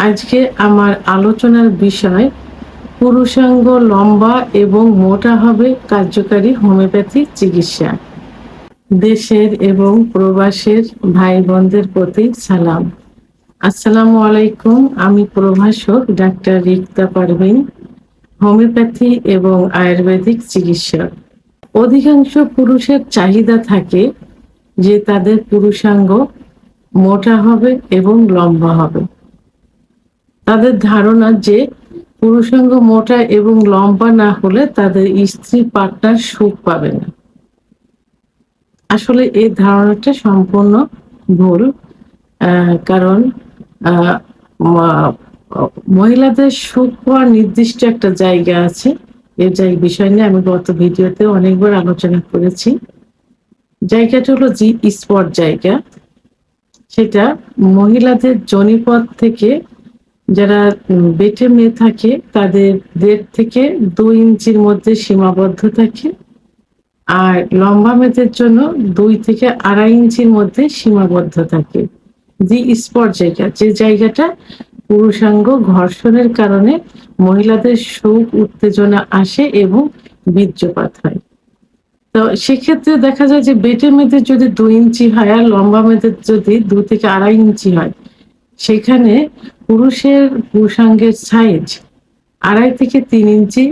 আজকে আমার আলোচনার বিষয় পুরুষাঙ্গ লম্বা এবং মোটা হবে কার্যকারী হোমিওপ্যাথিক চিকিৎসা। দেশের এবং প্রবাসের ভাই বোনদের প্রতি সালাম। আসসালামু আলাইকুম। আমি প্রভাষক ডাক্তার রিক্তা পারভিন, হোমিওপ্যাথি এবং আয়ুর্বেদিক চিকিৎসক। অধিকাংশ পুরুষের চাহিদা থাকে যে তাদের পুরুষাঙ্গ মোটা হবে এবং লম্বা হবে। তাদের ধারণা যে পুরুষাঙ্গ মোটা এবং লম্বা না হলে তাদের স্ত্রী পার্টনার সুখ পাবে না। আসলে এই ধারণাটা সম্পূর্ণ ভুল। কারণ মহিলাদের সুখ পাওয়ার নির্দিষ্ট একটা জায়গা আছে। এই বিষয় নিয়ে আমি গত ভিডিওতে অনেকবার আলোচনা করেছি। জায়গাটা হলো জি স্পট জায়গা। সেটা মহিলাদের যোনিপথ থেকে যারা বেটে মেয়ে থাকে তাদের 1.5 থেকে 2 ইঞ্চির মধ্যে সীমাবদ্ধ থাকে, আর লম্বা মেয়েদের জন্য 2 থেকে 2.5 ইঞ্চির মধ্যে সীমাবদ্ধ থাকে। জি স্পট জায়গা, যে জায়গাটা পুরুষাঙ্গ ঘর্ষণের কারণে মহিলাদের সুখ উত্তেজনা আসে এবং বীর্যপাত হয়। তো সেক্ষেত্রে দেখা যায় যে বেটে মেয়েদের যদি 2 ইঞ্চি হয় আর লম্বা মেয়েদের যদি 2 থেকে 2.5 ইঞ্চি হয়, সেখানে পুরুষাঙ্গের সাইজ 2.5 থেকে 3 ইঞ্চি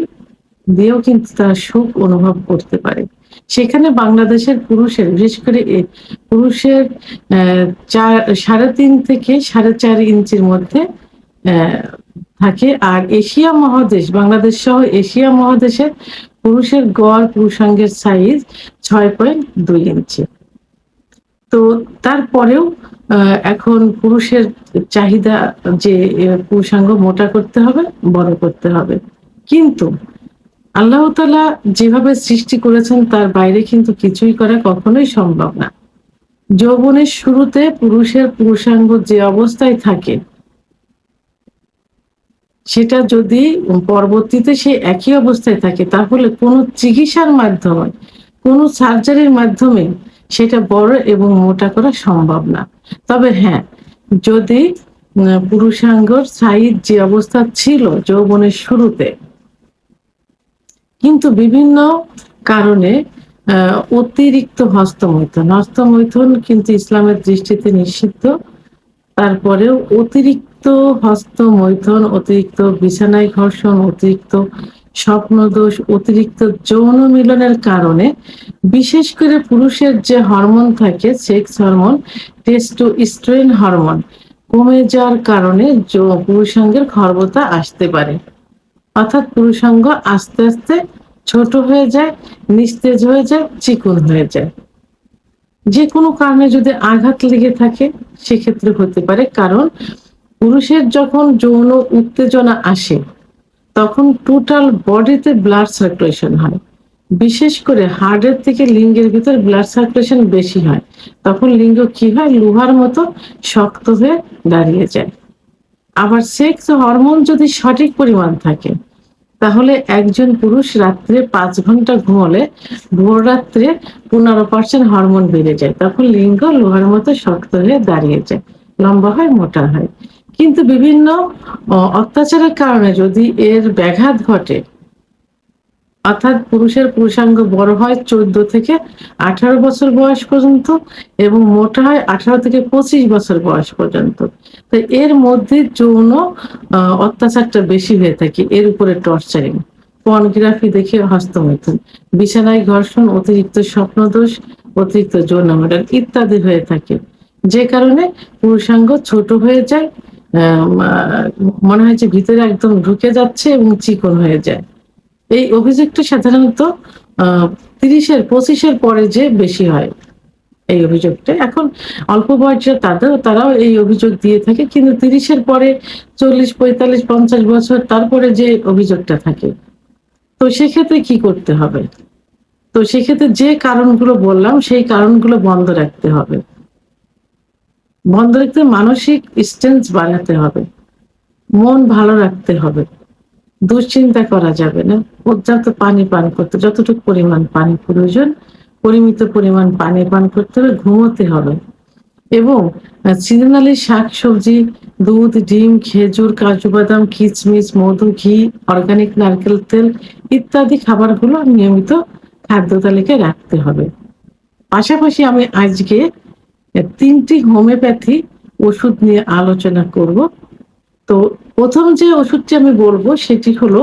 দিয়েও কিন্তু তারা সুখ অনুভব করতে পারে। সেখানে বাংলাদেশের পুরুষের, বিশেষ করে পুরুষের 3.5 থেকে 4.5 ইঞ্চির মধ্যে থাকে। আর এশিয়া মহাদেশ, বাংলাদেশ সহ এশিয়া মহাদেশের পুরুষের গড় পুরুষাঙ্গের সাইজ 6.2 ইঞ্চি। তো তারপরেও এখন পুরুষের চাহিদা যে পুরুষাঙ্গ মোটা করতে হবে, বড় করতে হবে। কিন্তু আল্লাহ তাআলা যেভাবে সৃষ্টি করেছেন তার বাইরে কিন্তু কিছুই করা কখনোই সম্ভব না। যৌবনের শুরুতে পুরুষের পুরুষাঙ্গ যে অবস্থায় থাকে, সেটা যদি পরবর্তীতে সে একই অবস্থায় থাকে, তাহলে কোনো চিকিৎসার মাধ্যমে, কোনো সার্জারির মাধ্যমে সেটা বড় এবং মোটা করা সম্ভব না। তবে হ্যাঁ, যদি পুরুষাঙ্গর সাইজ যে অবস্থা ছিল যৌবনের শুরুতে, কিন্তু বিভিন্ন কারণে অতিরিক্ত হস্তমৈথুন কিন্তু ইসলামের দৃষ্টিতে নিষিদ্ধ। তারপরেও অতিরিক্ত হস্তমৈথুন, অতিরিক্ত বিছানায় ঘর্ষণ, অতিরিক্ত স্বপ্নদোষ, অতিরিক্ত যৌন মিলনের কারণে, বিশেষ করে পুরুষের যে হরমোন থাকে, সেক্স হরমোন, টেস্টোস্টেরন হরমোন কমে যাওয়ার কারণে পুরুষাঙ্গের খর্বতা আসতে পারে। অর্থাৎ পুরুষাঙ্গ আস্তে আস্তে ছোট হয়ে যায়, নিস্তেজ হয়ে যায়, চিকন হয়ে যায়। যে কোনো কারণে যদি আঘাত লেগে থাকে সেক্ষেত্রে হতে পারে। কারণ পুরুষের যখন যৌন উত্তেজনা আসে তখন টোটাল বডিতে ব্লাড সার্কুলেশন হয়। বিশেষ করে হার্টের থেকে লিঙ্গের ভিতর ব্লাড সার্কুলেশন বেশি হয়। তখন লিঙ্গ কি হয়? লোহার মতো শক্ত হয়ে দাঁড়িয়ে যায়। আবার সেক্স হরমোন যদি সঠিক পরিমাণ থাকে, তাহলে একজন পুরুষ রাত্রে 5 ঘন্টা ঘুমলে ভোর রাত্রে 15% হরমোন বেড়ে যায়। তখন লিঙ্গ লোহার মতো শক্ত হয়ে দাঁড়িয়ে যায়, লম্বা হয়, মোটা হয়। কিন্তু বিভিন্ন অত্যাচারের কারণে যদি এর ব্যাঘাত ঘটে, অর্থাৎ পুরুষের পুরুষাঙ্গ বড় হয় 14 থেকে 18 বছর বয়স পর্যন্ত এবং মোটা হয় 18 থেকে 25 বছর বয়স পর্যন্ত, তো এর মধ্যে যৌন অত্যাচারটা বেশি হয়ে থাকে। এর উপরে টর্চারিং, পর্নোগ্রাফি দেখে হস্তমৈথুন, বিছানায় ঘর্ষণ, অতিরিক্ত স্বপ্নদোষ, অতিরিক্ত যৌন মিলন ইত্যাদি হয়ে থাকে। যে কারণে পুরুষাঙ্গ ছোট হয়ে যায়, মনে হয় যে ভিতরে একদম ঢুকে যাচ্ছে এবং চিকন হয়ে যায়। এই অভিযোগটা সাধারণত 30-25 পরে যে বেশি হয় এই অভিযোগটা। এখন অল্প বয়সে তারাও এই অভিযোগ দিয়ে থাকে, কিন্তু 30 পরে 40, 45, 50 বছর তারপরে যে অভিযোগটা থাকে, তো সেক্ষেত্রে কি করতে হবে? তো সেক্ষেত্রে যে কারণগুলো বললাম সেই কারণগুলো বন্ধ রাখতে হবে। মানসিক স্ট্রেংথ বাড়াতে হবে, মন ভালো রাখতে হবে, দুশ্চিন্তা করা যাবে না, পর্যাপ্ত পানি পান করতে, যতটুকু পরিমাণ পানি প্রয়োজন পরিমিত পরিমাণ পানি পান করতে হবে, ঘুমোতে হবে এবং সিজনালি শাকসবজি দুধ, ডিম, খেজুর, কাজু বাদাম, কিশমিশ, মধু, ঘি, অর্গানিক নারকেল তেল ইত্যাদি খাবারগুলো নিয়মিত খাদ্য তালিকায় রাখতে হবে। পাশাপাশি আমি আজকে 3টি হোমিওপ্যাথি ওষুধ নিয়ে আলোচনা করব। তো প্রথম যে ওষুধটি আমি বলবো সেটি হলো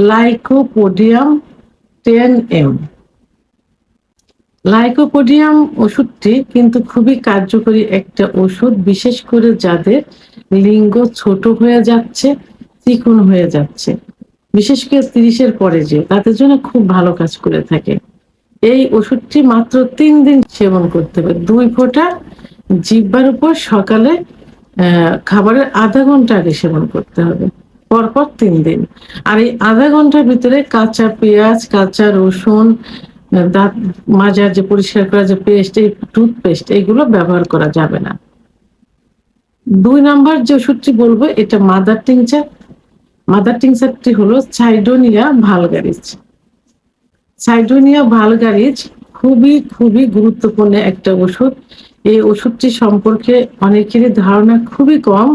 লাইকোপোডিয়াম 10M। লাইকোপোডিয়াম ওষুধটি কিন্তু খুবই কার্যকরী একটা ওষুধ, বিশেষ করে যাদের লিঙ্গ ছোট হয়ে যাচ্ছে, চিকন হয়ে যাচ্ছে, বিশেষ করে 30-এর পরে যে তাদের জন্য খুব ভালো কাজ করে থাকে। এই ওষুধটি মাত্র 3 দিন সেবন করতে হবে। 2 ফোঁটা জিহ্বার উপর সকালে খাবারের আধা ঘন্টা আগে সেবন করতে হবে, পরপর 3 দিন। আর এই আধা ঘন্টার ভিতরে কাঁচা পেঁয়াজ, কাঁচা রসুন, দাঁত মাজার যে পরিষ্কার করা যে পেস্ট, এই টুথপেস্ট এগুলো ব্যবহার করা যাবে না। 2 নাম্বার যে ওষুধটি বলবো এটা মাদার টিংচার। মাদার টিংচারটি হলো সাইডোনিয়া ভালগারিস। সাইডোনিয়া ভালগারিস খুবই গুরুত্বপূর্ণ একটা ওষুধ। এই ওষুধটি সম্পর্কে অনেকেরই ধারণা খুবই কম।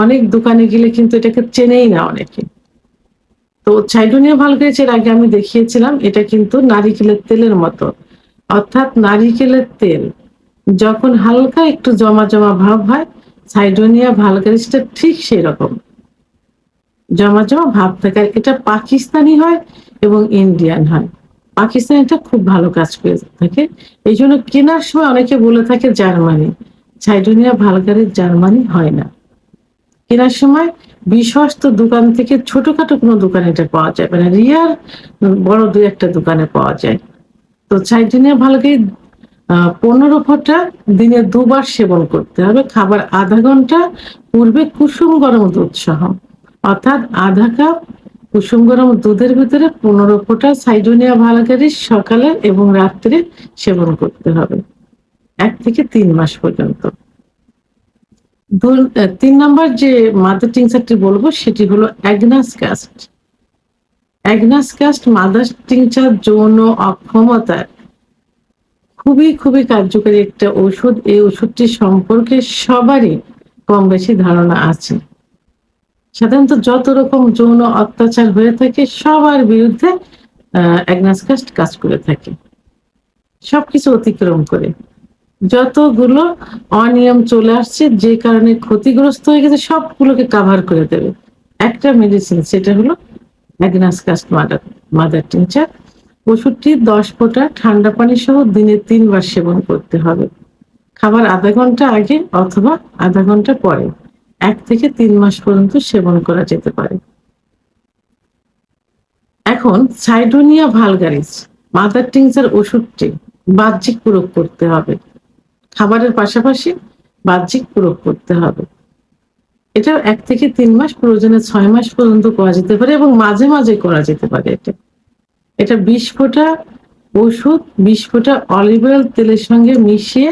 অনেক দোকানে গেলে কিন্তু এটাকে চেনেই না অনেকে। তো সাইডোনিয়া ভালগারিস এর আগে আমি দেখিয়েছিলাম, এটা কিন্তু নারিকেলের তেলের মতো, অর্থাৎ নারিকেলের তেল যখন হালকা একটু জমা জমা ভাব হয়, সাইডোনিয়া ভালগারিসটা ঠিক সেই রকম জমা জমা ভাব থাকে। এটা পাকিস্তানি হয় এবং ইন্ডিয়ান হয়। পাকিস্তানিটা খুব ভালো কাজ করে থাকে, এই জন্য কেনার সময় অনেকে বলে থাকে জার্মানি। সাইডোনিয়া ভালগারিস জার্মানি হয় না। কেনার সময় বিশ্বস্ত দোকান থেকে ছোটখাটো কোনো দোকানে এটা পাওয়া যাবে না, রিয়ার বড় 2-1টা দোকানে পাওয়া যায়। তো সাইডোনিয়া ভালগারিস 15 ফোঁটা দিনে 2 বার সেবন করতে হবে, খাবার আধা ঘন্টা পূর্বে কুসুম গরম দুধ সহ। অর্থাৎ আধা কাপ কুসুম গরম দুধের ভিতরে 15 ফোঁটা সাইডোনিয়া ভালগারিস সকালে এবং রাত্রে সেবন করতে হবে 1 থেকে 3 মাস পর্যন্ত। 3 নাম্বার যে মাদার টিংচারটি বলবো সেটি হলো agnus cast. Agnus cast mother tincture যৌন অক্ষমতার খুবই কার্যকরী একটা ওষুধ। এই ওষুধটি সম্পর্কে সবারই কম বেশি ধারণা আছে। সাধারণত যত রকম যৌন অত্যাচার হয়ে থাকে সবার বিরুদ্ধে অ্যাগনাস কাস্ট কাজ করে থাকে, সবকিছু অতিক্রম করে। যতগুলো অনিয়ম চলে আসছে, যে কারণে ক্ষতিগ্রস্ত হয়ে গেছে, সবগুলোকে কাভার করে দেবে একটা মেডিসিন, সেটা হলো অ্যাগনাস কাস্ট মাদার টিংচার। ওষুধটি 10 ফোঁটা ঠান্ডা পানি সহ দিনে 3 বার সেবন করতে হবে, খাবার আধা ঘন্টা আগে অথবা আধা ঘন্টা পরে। 1 থেকে 3 মাস পর্যন্ত সেবন করা যেতে পারে। এখন সাইডোনিয়া ভালগারিস মাদার টিংচার ওষুধটি বাহ্যিক প্রয়োগ করতে হবে, খাবারের পাশাপাশি বাহ্যিক প্রয়োগ করতে হবে। এটা 1 থেকে 3 মাস, প্রয়োজনে 6 মাস পর্যন্ত করা যেতে পারে এবং মাঝে মাঝে করা যেতে পারে। এটা 20 ফোঁটা ওষুধ 20 ফোঁটা অলিভ অয়েল তেলের সঙ্গে মিশিয়ে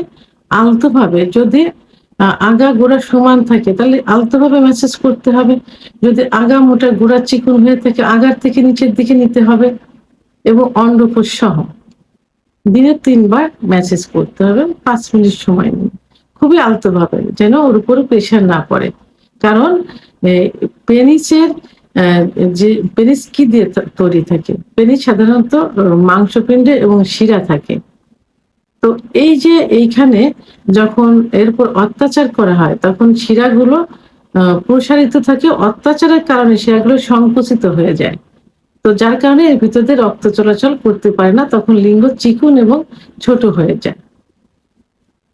আলতোভাবে, যদি আগা গোড়া সমান থাকে তাহলে আলতোভাবে ম্যাসেজ করতে হবে, যদি আগা মোটা গোড়া চিকন হয়ে থাকে আগার থেকে নিচের দিকে নিতে হবে এবং অন্ডকোষ সহ দিনে 3 বার ম্যাসেজ করতে হবে 5 মিনিট সময় নিয়ে, খুবই আলতোভাবে, যেন ওর উপরে প্রেশার না পড়ে। কারণ পেনিসের যে পেনিস কি দিয়ে তৈরি থাকে, পেনিস সাধারণত মাংসপিণ্ডে এবং শিরা থাকে। তো এই যে এইখানে যখন এরপর অত্যাচার করা হয় তখন শিরাগুলো প্রসারিত থাকে, অত্যাচারের কারণে শিরাগুলো সংকুচিত হয়ে যায়। তো যার কারণে এর ভিতর দিয়ে রক্ত চলাচল করতে পারে না, তখন লিঙ্গ চিকন এবং ছোট হয়ে যায়।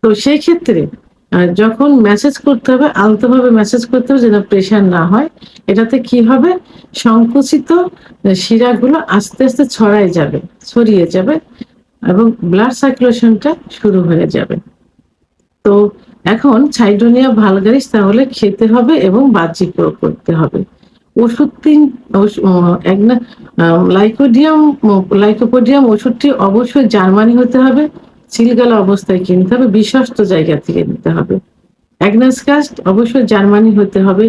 তো সেই ক্ষেত্রে যখন ম্যাসেজ করতে হবে আলতোভাবে ম্যাসেজ করতে হবে, যেন প্রেশার না হয়। এটাতে কি হবে, সংকুচিত শিরাগুলো আস্তে আস্তে ছড়িয়ে যাবে এবং ব্লাড সার্কুলেশনটা শুরু হয়ে যাবে। তো এখন সাইডোনিয়া ভালগারিস তাহলে খেতে হবে এবং বাহ্যিক প্রয়োগ করতে হবে। ওষুধ লাইকোপোডিয়াম ওষুধটি অবশ্যই জার্মানি হতে হবে, সিলগালা অবস্থায় কিনতে হবে, বিশ্বস্ত জায়গা থেকে নিতে হবে। অ্যাগনাস কাস্ট অবশ্যই জার্মানি হতে হবে,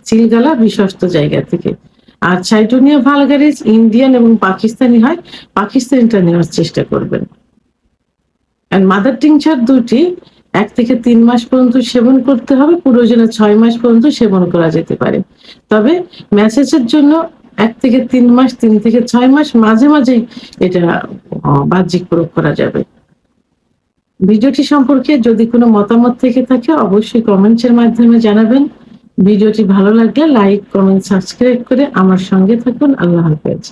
সিলগালা বিশ্বস্ত জায়গা থেকে। আর সাইডোনিয়া ভালগারিস ইন্ডিয়ান এবং পাকিস্তানি হয়, পাকিস্তানিটা নেওয়ার চেষ্টা করবেন। আর মাদার টিংচার দুটি 1 থেকে 3 মাস পর্যন্ত সেবন করতে হবে, প্রয়োজনে 6 মাস পর্যন্ত সেবন করা যেতে পারে। তবে মেসেজের জন্য 1 থেকে 3 মাস, 3 থেকে 6 মাস মাঝে মাঝেই এটা বাহ্যিক প্রয়োগ করা যাবে। ভিডিওটি সম্পর্কে যদি কোনো মতামত থেকে থাকে অবশ্যই কমেন্টসের মাধ্যমে জানাবেন। ভিডিওটি ভালো লাগলে লাইক, কমেন্ট, সাবস্ক্রাইব করে আমার সঙ্গে থাকুন। আল্লাহ হাফেজ।